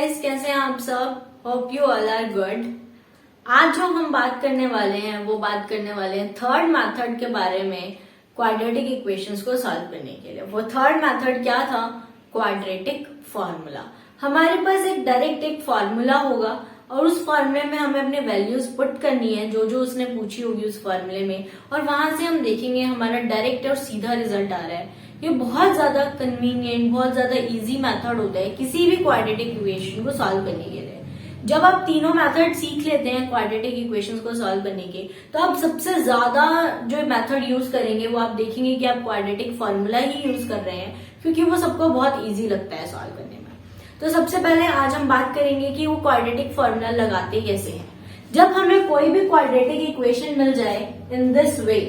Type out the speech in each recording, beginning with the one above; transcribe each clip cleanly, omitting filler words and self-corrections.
Guys, कैसे हैं आप सब। Hope you all are good. आज जो हम बात करने वाले हैं वो बात करने वाले हैं थर्ड मेथड के बारे में, क्वाड्रेटिक इक्वेशंस को सॉल्व करने के लिए। वो थर्ड मेथड क्या था? Quadratic formula. हमारे पास एक डायरेक्ट एक फॉर्मूला होगा और उस फॉर्मूले में हमें अपने वैल्यूज पुट करनी है जो जो उसने पूछी होगी उस फॉर्मूले में, और वहां से हम देखेंगे हमारा डायरेक्ट और सीधा रिजल्ट आ रहा है। ये बहुत ज्यादा कन्वीनियंट, बहुत ज्यादा इजी मेथड होता है किसी भी क्वाड्रेटिक इक्वेशन को सॉल्व करने के लिए। जब आप तीनों मेथड सीख लेते हैं क्वाड्रेटिक इक्वेशंस को सॉल्व करने के, तो आप सबसे ज्यादा जो मेथड यूज करेंगे वो आप देखेंगे कि आप क्वाड्रेटिक फॉर्मूला ही यूज कर रहे हैं, क्योंकि वो सबको बहुत इजी लगता है सॉल्व करने में। तो सबसे पहले आज हम बात करेंगे कि वो क्वाड्रेटिक फॉर्मूला लगाते कैसे हैं। जब हमें कोई भी क्वाड्रेटिक इक्वेशन मिल जाए in this way,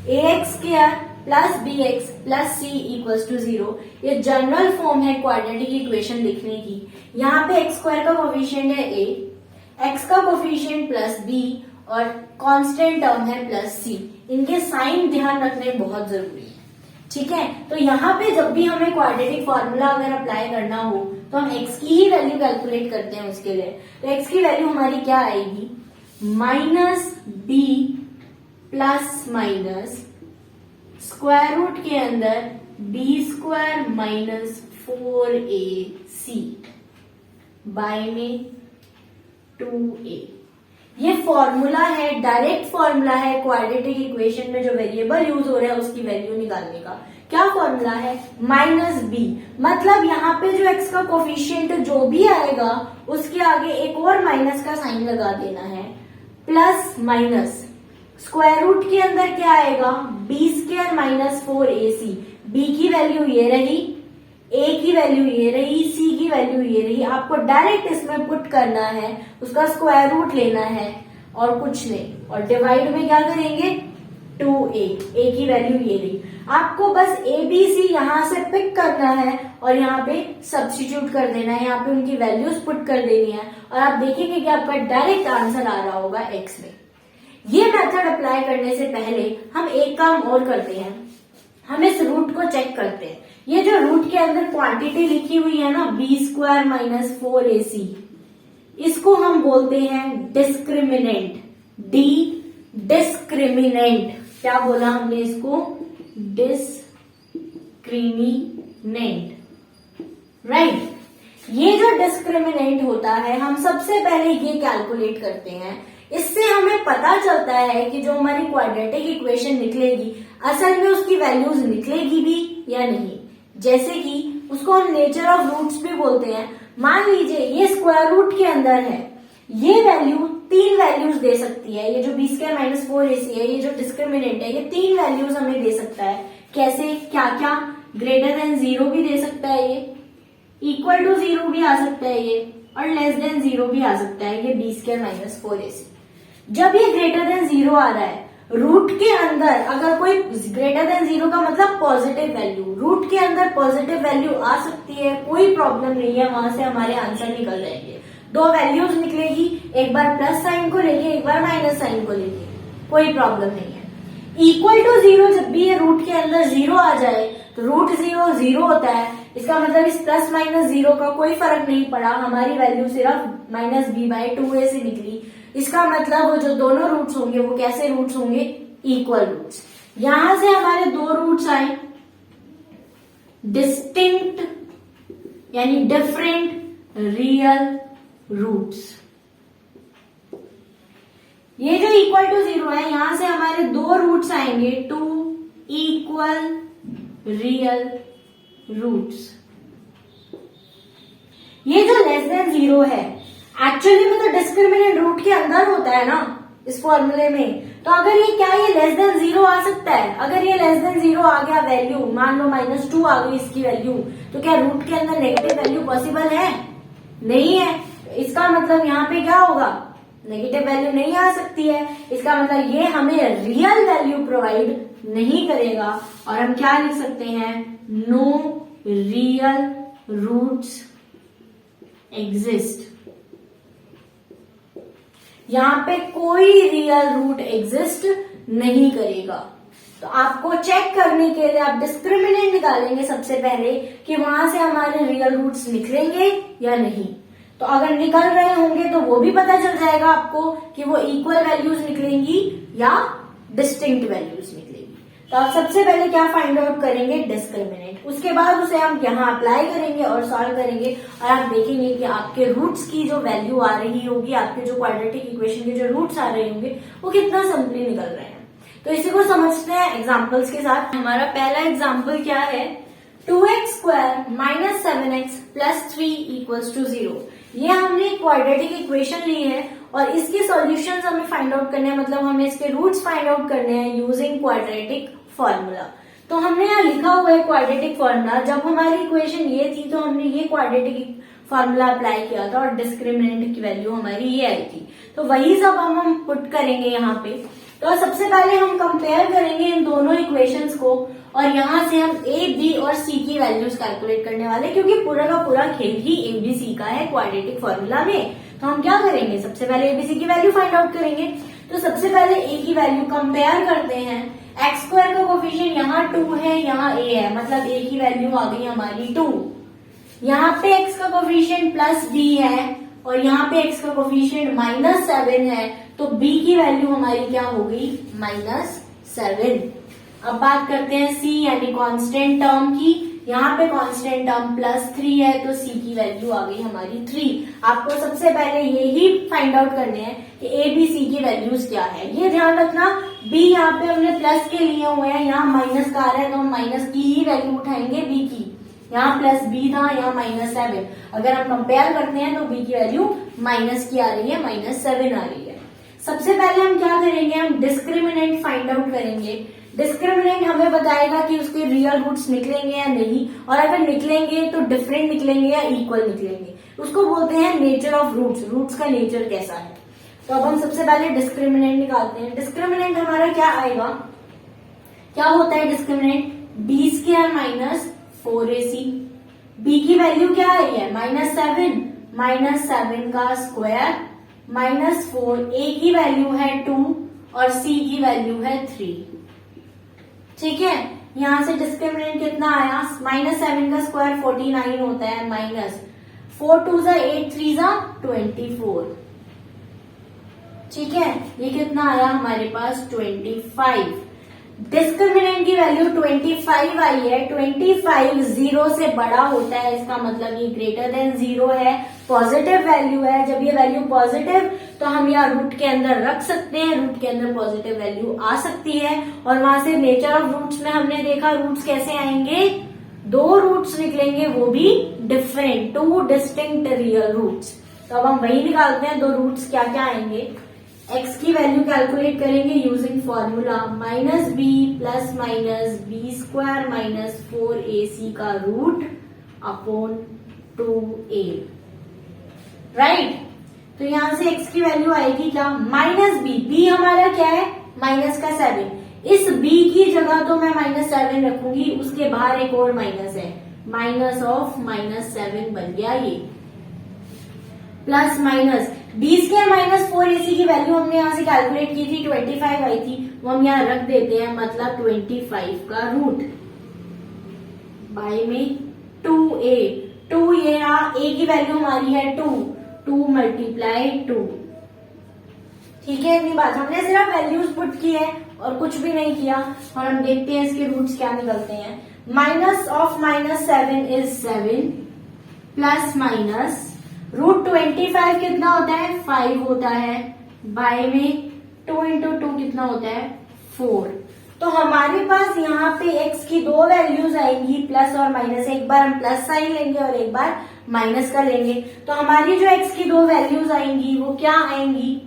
ax² plus bx plus c equals to 0, ये जनरल फॉर्म है क्वाड्रेटिक इक्वेशन लिखने की। यहाँ पे x² का कोफिशिएंट है a, x का कोफिशिएंट प्लस b और कांस्टेंट टर्म है प्लस c। इनके साइन ध्यान रखने बहुत जरूरी है, ठीक है। तो यहाँ पे जब भी हमें क्वाड्रेटिक फॉर्मूला अगर अप्लाई करना हो तो हम x की ही वैल्यू कैलकुलेट करते हैं उसके लिए। तो x की वैल्यू हमारी क्या आएगी? Minus b plus minus square root के अंदर b² माइनस 4ac बाय में 2a। ये फॉर्मूला है, डायरेक्ट फॉर्मूला है क्वाड्रेटिक इक्वेशन में जो वेरिएबल यूज हो रहा है उसकी वैल्यू निकालने का। क्या फॉर्मूला है? माइनस b, मतलब यहाँ पे जो x का कोफिशिएंट जो भी आएगा उसके आगे एक और माइनस का साइन लगा देना है, प्लस माइनस स्क्वायर रूट के अंदर क्या आएगा? b² minus 4ac। b की वैल्यू ये रही, a की वैल्यू ये रही, c की वैल्यू ये रही। आपको डायरेक्ट इसमें पुट करना है, उसका स्क्वायर रूट लेना है और कुछ नहीं, और डिवाइड में क्या करेंगे? 2a। a की वैल्यू ये रही। आपको बस a b c यहां से पिक करना है और यहाँ पे सब्स्टिट्यूट कर देना है, यहाँ पे उनकी वैल्यूज पुट कर देनी है और आप देखेंगे कि आपका डायरेक्ट आंसर आ रहा होगा x में। ये मेथड अप्लाई करने से पहले हम एक काम और करते हैं, हम इस रूट को चेक करते हैं। ये जो रूट के अंदर क्वांटिटी लिखी हुई है ना, b² माइनस 4ac, इसको हम बोलते हैं डिस्क्रिमिनेंट। डिस्क्रिमिनेंट क्या बोला हमने इसको? Discriminant, right. ये जो डिस्क्रिमिनेंट होता है हम सबसे पहले ये कैलकुलेट करते हैं। इससे हमें पता चलता है कि जो हमारी क्वाड्रेटिक इक्वेशन निकलेगी असल में उसकी वैल्यूज निकलेगी भी या नहीं। जैसे कि उसको हम नेचर ऑफ रूट्स भी बोलते हैं। मान लीजिए ये स्क्वायर रूट के अंदर है, ये वैल्यू 3 वैल्यूज दे सकती है। ये जो b² माइनस 4ac है, ये जो डिस्क्रिमिनेंट है, ये 3 वैल्यूज हमें दे सकता है। कैसे? क्या क्या? ग्रेटर देन 0 भी दे सकता है, ये इक्वल टू 0 भी आ सकता है, ये और लेस देन 0 भी आ सकता है, ये b² माइनस 4ac। जब ये ग्रेटर देन 0 आ रहा है, रूट के अंदर अगर कोई ग्रेटर देन 0 का मतलब पॉजिटिव वैल्यू, रूट के अंदर पॉजिटिव वैल्यू आ सकती है, कोई प्रॉब्लम नहीं है, वहां से हमारे आंसर निकल जाएंगे। 2 वैल्यूज निकलेगी, एक बार प्लस साइन को लेके एक बार माइनस साइन को लेके, कोई प्रॉब्लम नहीं है। इक्वल टू 0, जब भी ये रूट के अंदर 0 आ जाए तो रूट 0 0 होता है, इसका मतलब इस प्लस माइनस 0 का कोई फर्क नहीं पड़ा, हमारी वैल्यू सिर्फ माइनस b/2a से निकली। इसका मतलब वो जो दोनों रूट्स होंगे वो कैसे रूट्स होंगे? Equal roots. यहां से हमारे 2 रूट्स आए, डिस्टिंक्ट यानी डिफरेंट रियल रूट्स। ये जो इक्वल टू 0 है, यहां से हमारे 2 रूट्स आएंगे, 2 इक्वल रियल रूट्स। ये जो लेस देन 0 है, एक्चुअली में तो डिस्क्रिमिनेंट रूट के अंदर होता है ना इस फॉर्मूले में। तो अगर ये क्या ये लेस देन 0 आ सकता है? अगर ये लेस देन 0 आ गया वैल्यू, मान लो -2 आ गई इसकी वैल्यू, तो क्या रूट के अंदर नेगेटिव वैल्यू पॉसिबल है? नहीं है। इसका मतलब यहाँ पे क्या होगा? नेगेटिव वैल्यू नहीं आ सकती है। इसका मतलब ये हमें रियल वैल्यू प्रोवाइड नहीं करेगा और हम क्या लिख सकते हैं? No real roots exist. यहाँ पे कोई रियल रूट एग्जिस्ट नहीं करेगा। तो आपको चेक करने के लिए आप डिस्क्रिमिनेंट निकालेंगे सबसे पहले कि वहां से हमारे रियल रूट्स निकलेंगे या नहीं। तो अगर निकल रहे होंगे तो वो भी पता चल जाएगा आपको कि वो इक्वल वैल्यूज निकलेंगी या डिस्टिंक्ट वैल्यूज निकलेंगी। तो आप सबसे पहले क्या फाइंड आउट करेंगे, डिस्क्रिमिनेंट। उसके बाद उसे हम यहाँ अप्लाई करेंगे और सॉल्व करेंगे और आप देखेंगे कि आपके रूट्स की जो वैल्यू आ रही होगी, आपके जो क्वाड्रेटिक इक्वेशन के जो रूट्स आ रहे होंगे वो कितना सिंपली निकल रहे हैं। तो इसी को समझते हैं एग्जाम्पल्स के साथ। हमारा पहला एग्जाम्पल क्या है, 2x square minus 7x plus 3 equals to 0। ये हमने क्वाड्रेटिक इक्वेशन ली है और इसके सॉल्यूशंस हमें फाइंड आउट करने हैं, मतलब हमें इसके रूट्स फाइंड आउट करने हैं यूजिंग क्वाड्रेटिक फॉर्मूला। तो हमने यहाँ लिखा हुआ है क्वाड्रेटिक फॉर्मूला। जब हमारी इक्वेशन ये थी तो हमने ये क्वाड्रेटिक फॉर्मूला अप्लाई किया था और डिस्क्रिमिनेंट की वैल्यू हमारी ये आई थी। तो वही सब हम पुट करेंगे यहाँ पे। तो सबसे पहले हम कंपेयर करेंगे इन दोनों इक्वेशंस को और यहाँ से हम ए, बी और सी की वैल्यूज कैलकुलेट करने वाले, क्योंकि पूरा का पूरा खेल ही एबीसी का है क्वाड्रेटिक फॉर्मूला में। तो हम क्या करेंगे, सबसे पहले एबीसी की वैल्यू फाइंड आउट करेंगे। तो सबसे पहले ए की वैल्यू कंपेयर करते हैं। एक्स स्क्वायर का कोफिशिएंट यहाँ 2 है, यहाँ ए है, मतलब ए की वैल्यू आ गई हमारी 2। यहाँ पे एक्स का कोफिशिएंट प्लस बी है और यहाँ पे एक्स का कोफिशिएंट माइनस 7 है, तो बी की वैल्यू हमारी क्या हो गई, माइनस 7। अब बात करते हैं सी यानी कांस्टेंट टर्म की। यहाँ पे कांस्टेंट टर्म प्लस 3 है तो सी की वैल्यू आ गई हमारी 3। आपको सबसे पहले यही फाइंड आउट करने हैं कि ए बी सी की वैल्यूज क्या है। ये ध्यान रखना, बी यहाँ पे हमने प्लस के लिए हुए हैं, यहाँ माइनस का आ रहा है तो हम माइनस की ही वैल्यू उठाएंगे बी की। यहाँ प्लस बी था, यहाँ माइनस 7। अगर हम कंपेयर करते हैं तो बी की वैल्यू माइनस की आ रही है, माइनस 7 आ रही है। सबसे पहले हम क्या करेंगे, हम डिस्क्रिमिनेंट फाइंड आउट करेंगे। डिस्क्रिमिनेंट हमें बताएगा कि उसके रियल रूट्स निकलेंगे या नहीं, और अगर निकलेंगे तो डिफरेंट निकलेंगे या इक्वल निकलेंगे। उसको बोलते हैं नेचर ऑफ रूट्स, रूट्स का नेचर कैसा है। तो अब हम सबसे पहले डिस्क्रिमिनेंट निकालते हैं। डिस्क्रिमिनेंट हमारा क्या आएगा, क्या होता है discriminant, b square minus 4ac। B की वैल्यू क्या आई है, माइनस 7, माइनस 7 का स्क्वायर माइनस 4, ए की वैल्यू है 2 और सी की वैल्यू है 3। ठीक है, यहां से डिस्क्रिमिनेंट कितना आया, माइनस 7 का स्क्वायर 49 होता है, माइनस 4 2 जा 8 3 जा 24। ठीक है, ये कितना आया हमारे पास 25। डिस्क्रिमिनेंट की वैल्यू 25 आई है। 25 0 से बड़ा होता है, इसका मतलब ये ग्रेटर देन 0 है, पॉजिटिव वैल्यू है। जब ये वैल्यू पॉजिटिव तो हम यहाँ रूट के अंदर रख सकते हैं, रूट के अंदर पॉजिटिव वैल्यू आ सकती है। और वहां से नेचर ऑफ रूट्स में हमने देखा रूट्स कैसे आएंगे, 2 रूट्स निकलेंगे, वो भी डिफरेंट, 2 डिस्टिंक्ट रियल रूट्स। तो अब हम वही निकालते हैं, 2 रूट्स क्या क्या आएंगे। x की वैल्यू कैलकुलेट करेंगे using formula, minus b plus minus b square minus 4ac का रूट अपॉन 2a। राइट, तो यहां से x की वैल्यू आएगी क्या, माइनस बी, बी हमारा क्या है, माइनस का 7। इस b की जगह तो मैं माइनस 7 रखूंगी, उसके बाहर एक और माइनस है, माइनस ऑफ माइनस 7 बन गया ये, plus minus b square minus 4ac की वैल्यू हमने यहाँ से कैलकुलेट की थी, 25 आई थी, वो हम यहाँ रख देते हैं, मतलब 25 का रूट बाय में 2a। 2 ये यहाँ a की वैल्यू हमारी है 2 मल्टीप्लाई 2। ठीक है, इतनी बात, हमने सिर्फ वैल्यूज पुट की है और कुछ भी नहीं किया। और हम देखते हैं इसके रूट्स क्या निकलते हैं। Minus of minus 7 is 7 plus minus root 25 कितना होता है, 5 होता है, बाय में 2 इंटू 2 कितना होता है, 4। तो हमारे पास यहाँ पे x की 2 वैल्यूज आएंगी, प्लस और माइनस। एक बार हम प्लस साइन लेंगे और एक बार माइनस का लेंगे। तो हमारी जो x की 2 वैल्यूज आएंगी वो क्या आएंगी,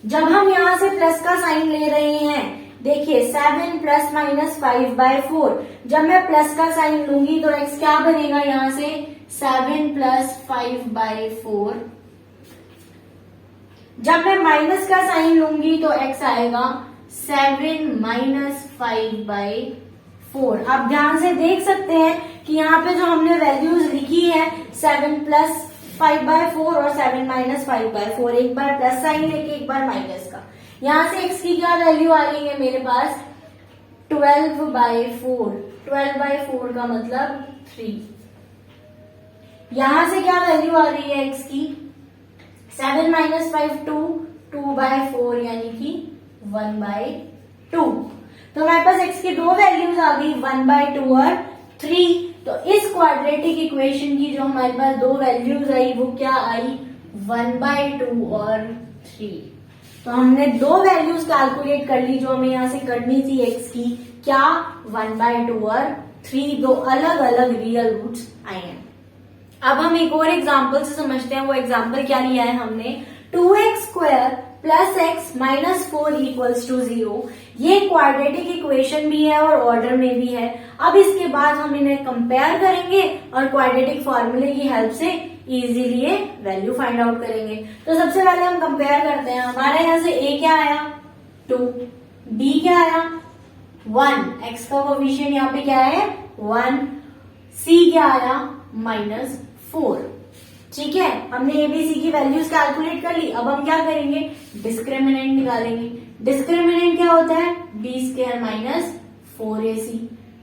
जब हम यहाँ से प्लस का साइन ले रहे हैं, देखिए 7 प्लस माइनस 5/4, जब मैं प्लस का साइन लूंगी तो x क्या बनेगा, यहाँ से 7 प्लस 5/4। जब मैं माइनस का साइन लूंगी तो x आएगा 7 माइनस 5/4। आप ध्यान से देख सकते हैं कि यहाँ पे जो हमने वैल्यूज लिखी है 7 प्लस 5/4 और 7 माइनस 5/4, एक बार प्लस साइन लेके एक बार माइनस का। यहाँ से x की क्या वैल्यू आ रही है मेरे पास, 12/4। 12/4 का मतलब 3। यहां से क्या वैल्यू आ रही है x की, 7 - 5 2, 2/4 यानी कि 1/2। तो हमारे पास x की दो वैल्यूज आ गई, 1/2 और 3। तो इस क्वाड्रेटिक इक्वेशन की जो हमारे पास दो वैल्यूज आई वो क्या आई, 1/2 और 3। तो हमने दो वैल्यूज कैलकुलेट कर ली जो हमें यहां से करनी थी x की, क्या 1/2 और 3, दो अलग अलग रियल रूट्स आए हैं। अब हम एक और एग्जाम्पल से समझते हैं। वो एग्जाम्पल क्या लिया है हमने, 2x² + x - 4 = 0। ये क्वाड्रेटिक इक्वेशन भी है और ऑर्डर में भी है। अब इसके बाद हम इन्हें कंपेयर करेंगे और क्वाड्रेटिक फॉर्मूले की हेल्प से इजीली ये वैल्यू फाइंड आउट करेंगे। तो सबसे पहले हम कंपेयर करते हैं। हमारे यहाँ से a क्या आया, 2, b क्या आया, 1, x का कोफिशिएंट यहाँ पे क्या है, 1, c क्या आया, -4। ठीक है, हमने एबीसी की वैल्यूज कैलकुलेट कर ली। अब हम क्या करेंगे, डिस्क्रिमिनेंट निकालेंगे। डिस्क्रिमिनेंट क्या होता है, b² - 4ac।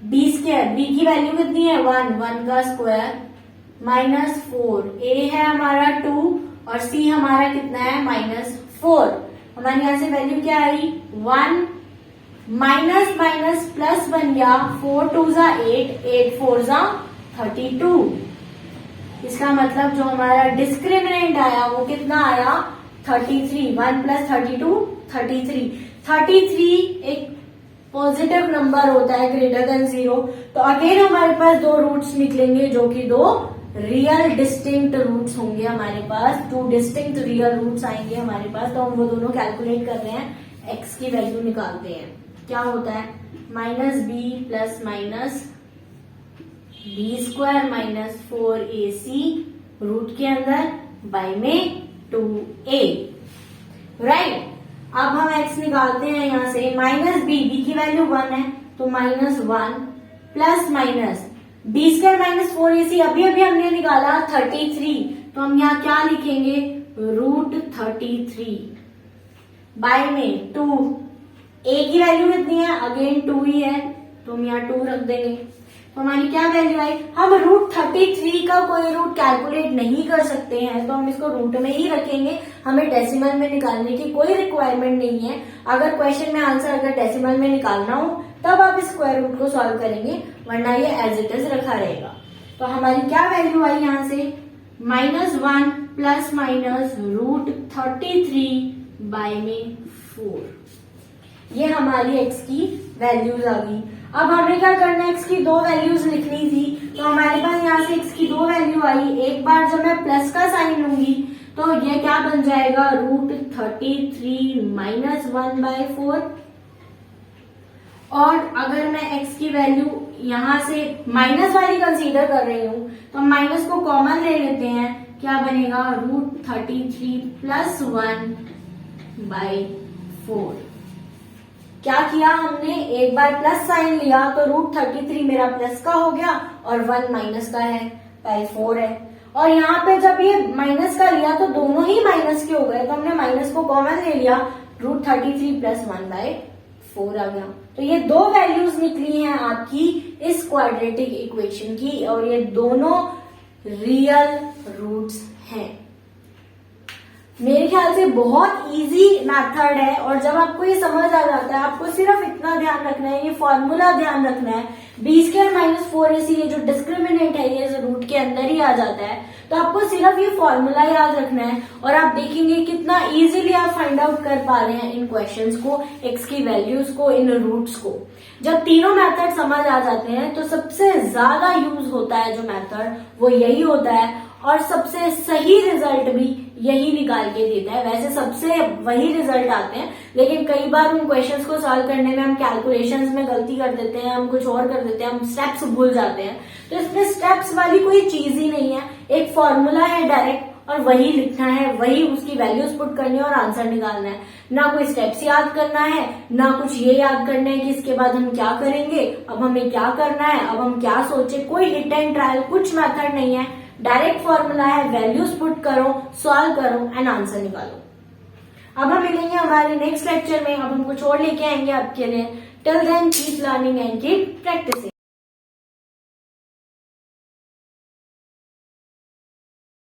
b², b की वैल्यू कितनी है, 1 का स्क्वायर -4, a है हमारा 2 और c हमारा कितना है, -4। हमारे यहाँ से वैल्यू क्या आई, 1 माइनस माइनस प्लस बन गया, 4 2 = 8, 8 4 = 32। इसका मतलब जो हमारा डिस्क्रिमिनेंट आया वो कितना आया, 33। 1 + 32 33। 33 एक पॉजिटिव नंबर होता है ग्रेटर देन 0। तो अगेन हमारे पास दो रूट्स निकलेंगे जो कि दो रियल डिस्टिंक्ट रूट्स होंगे हमारे पास, 2 डिस्टिंक्ट रियल रूट्स आएंगे हमारे पास। तो हम वो दोनों कैलकुलेट कर रहे हैं, x की वैल्यू निकालते हैं। क्या होता है, -b + b² - 4ac रूट के अंदर बाय में 2a, राइट। अब हम x निकालते हैं यहां से, -b, b की वैल्यू 1 है तो -1 प्लस b² - 4ac अभी हमने निकाला 33। तो हम यहाँ क्या लिखेंगे, √33 बाय में 2। a की वैल्यू कितनी है, अगेन 2 ही है तो हम यहाँ 2 रख देंगे। तो हमारी क्या वैल्यू आई, हम √33 का कोई रूट कैलकुलेट नहीं कर सकते हैं तो हम इसको रूट में ही रखेंगे। हमें डेसिमल में निकालने की कोई रिक्वायरमेंट नहीं है। अगर क्वेश्चन में आंसर अगर डेसिमल में निकालना हो तब आप स्क्वायर रूट को सॉल्व करेंगे, वरना ये एज इट इज रखा रहेगा। तो हमारी क्या वैल्यू आई यहाँ से, -1 ± √33 बाय में 4। ये हमारी x की वैल्यूज आ गई। अब हमें क्या करना है, x की दो वैल्यूज लिखनी थी। तो हमारे पास यहाँ से x की दो वैल्यू आई। एक बार जब मैं प्लस का साइन लूंगी तो ये क्या बन जाएगा, √33 - 1/4। और अगर मैं x की वैल्यू यहाँ से माइनस वाली कंसीडर कर रही हूँ तो हम माइनस को कॉमन ले लेते हैं, क्या बनेगा, √33 + 1/4। क्या किया हमने, एक बार प्लस साइन लिया तो √33 मेरा प्लस का हो गया और 1 माइनस का है, 4 है। और यहाँ पे जब ये माइनस का लिया तो दोनों ही माइनस के हो गए, तो हमने माइनस को कॉमन ले लिया, √33 + 1/4 आ गया। तो ये दो वैल्यूज निकली हैं आपकी इस क्वाड्रेटिक इक्वेशन की और ये दोनों रियल रूट्स हैं। मेरे ख्याल से बहुत इजी मेथड है और जब आपको ये समझ आ जाता है, आपको सिर्फ इतना ध्यान रखना है, ये फॉर्मूला ध्यान रखना है, b² - 4ac ये जो डिस्क्रिमिनेंट है ये रूट के अंदर ही आ जाता है। तो आपको सिर्फ ये फॉर्मूला याद रखना है और आप देखेंगे कितना इजीली आप फाइंड आउट कर पा रहे हैं इन क्वेश्चंस को, x की वैल्यूज को, इन रूट्स को। जब तीनों मेथड समझ आ जाते हैं तो सबसे ज्यादा यूज होता है जो मेथड वो यही होता है और सबसे सही रिजल्ट भी यही निकाल के देता है। वैसे सबसे वही रिजल्ट आते हैं, लेकिन कई बार उन क्वेश्चंस को सॉल्व करने में हम कैलकुलेशंस में गलती कर देते हैं, हम कुछ और कर देते हैं, हम स्टेप्स भूल जाते हैं। तो इसमें स्टेप्स वाली कोई चीज ही नहीं है, एक फॉर्मूला है डायरेक्ट और वही लिखना है, वही उसकी वैल्यूज पुट करनी है और आंसर निकालना है। ना कोई स्टेप्स याद करना है, ना कुछ ये याद करना है कि इसके बाद हम क्या करेंगे, अब हमें क्या करना है, अब हम क्या सोचे, कोई हिट एंड ट्रायल कुछ मेथड नहीं है। डायरेक्ट फॉर्मूला है, वैल्यूज पुट करो, सॉल्व करो एंड आंसर निकालो। अब हम मिलेंगे हमारे नेक्स्ट लेक्चर में, अब हम कुछ और लेके आएंगे आपके लिए। Till then keep learning and keep practising.